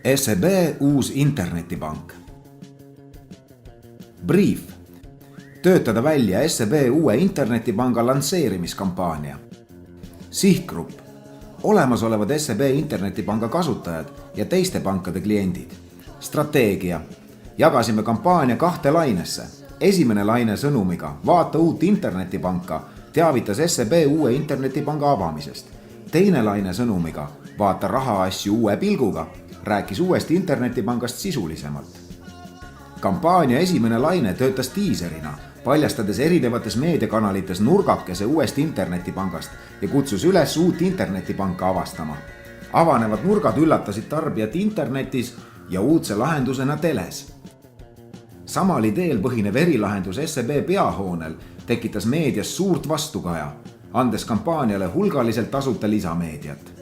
SEB uus internetipank. Brief. Töötada välja SEB uue internetipanga lansseerimiskampaania. Sihtgrupp. Olemasolevad SEB internetipanga kasutajad ja teiste pankade kliendid. Strateegia. Jagasime kampaania 2 lainesse. Esimene laine sõnumiga vaata uut internetipanka teavitas SEB uue internetipanga avamisest. Teine laine sõnumiga vaata rahaasju uue pilguga rääkis uuest internetipangast sisulisemalt. Kampaania esimene laine töötas tiiserina, paljastades erinevates meediakanalites nurgakese uuest internetipangast ja kutsus üles uut internetipanka avastama. Avanevad nurgad üllatasid tarbijat internetis ja uudse lahendusena teles. Samal ideel põhinev erilahendus SEB peahoonel tekitas meedias suurt vastukaja, andes kampaaniale hulgaliselt tasuta lisameediat.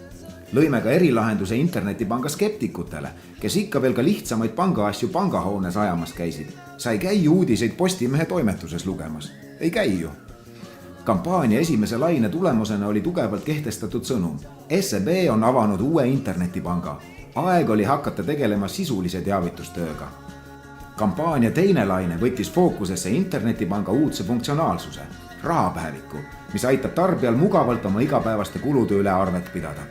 Lõime ka erilahenduse internetipanga skeptikutele, kes ikka veel ka lihtsamaid pangaasju pangahoones ajamas käisid. Sa ei käi uudiseid Postimehe toimetuses lugemas. Ei käi ju. Kampaania esimese laine tulemusena oli tugevalt kehtestatud sõnum. SEB on avanud uue internetipanga. Aeg oli hakata tegelema sisulise teavitustööga. Kampaania teine laine võttis fookusesse internetipanga uudse funktsionaalsuse, rahapäeviku, mis aitab tarbijal mugavalt oma igapäevaste kulude üle arvet pidada.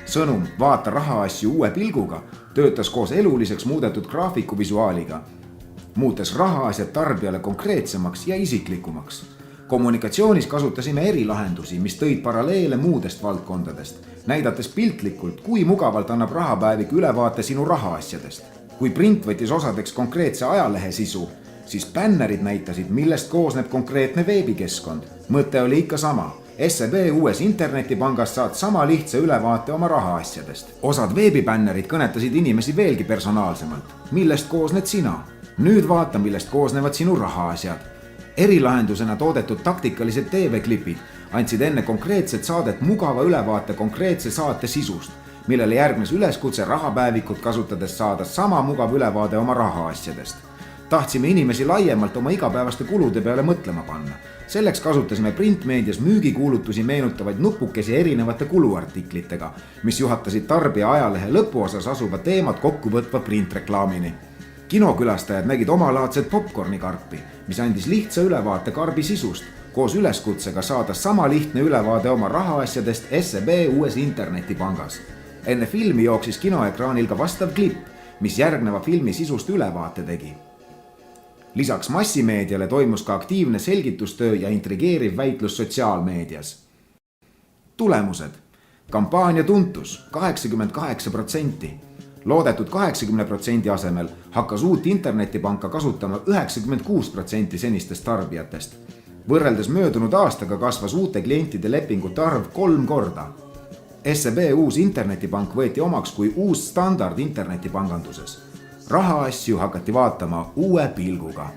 Sõnum vaata rahaasju uue pilguga töötas koos eluliseks muudetud graafiku visuaaliga, muutes rahaasjad tarbijale konkreetsemaks ja isiklikumaks. Kommunikatsioonis kasutasime erilahendusi, mis tõid paralleele muudest valdkondadest, näidates piltlikult, kui mugavalt annab rahapäevik ülevaate sinu rahaasjadest. Kui print võttis osadeks konkreetse ajalehe sisu, siis bännerid näitasid, millest koosneb konkreetne veebikeskkond. Mõte oli ikka sama. SEB uues internetipangas saad sama lihtsa ülevaate oma rahaasjadest. Osad veebibännerid kõnetasid inimesi veelgi personaalsemalt. Millest koosned sina? Nüüd vaata, millest koosnevad sinu rahaasjad. Erilahendusena toodetud taktikalised TV-klipid andsid enne konkreetset saadet mugava ülevaate konkreetse saate sisust, millele järgnes üleskutse rahapäevikut kasutades saada sama mugav ülevaade oma rahaasjadest. Tahtsime inimesi laiemalt oma igapäevaste kulude peale mõtlema panna. Selleks kasutasime printmeedias müügikuulutusi meenutavaid nupukesi erinevate kuluartiklitega, mis juhatasid tarbija ajalehe lõpuosas asuva teemat kokkuvõtva printreklaamini. Kinokülastajad nägid omalaadset popcornikarpi, mis andis lihtsa ülevaate karbi sisust, koos üleskutsega saada sama lihtne ülevaade oma rahaasjadest SEB uues internetipangas. Enne filmi jooksis kinoekraanil ka vastav klipp, mis järgneva filmi sisust ülevaate tegi. Lisaks massimeediale toimus ka aktiivne selgitustöö ja intrigeeriv väitlus sotsiaalmeedias. Tulemused. Kampaania tuntus 88%. Loodetud 80% asemel hakkas uut internetipanka kasutama 96% senistest tarbijatest. Võrreldes möödunud aastaga kasvas uute klientide lepingute arv 3 korda. SEB uus internetipank võeti omaks kui uus standard internetipanganduses. Rahaasju hakati vaatama uue pilguga.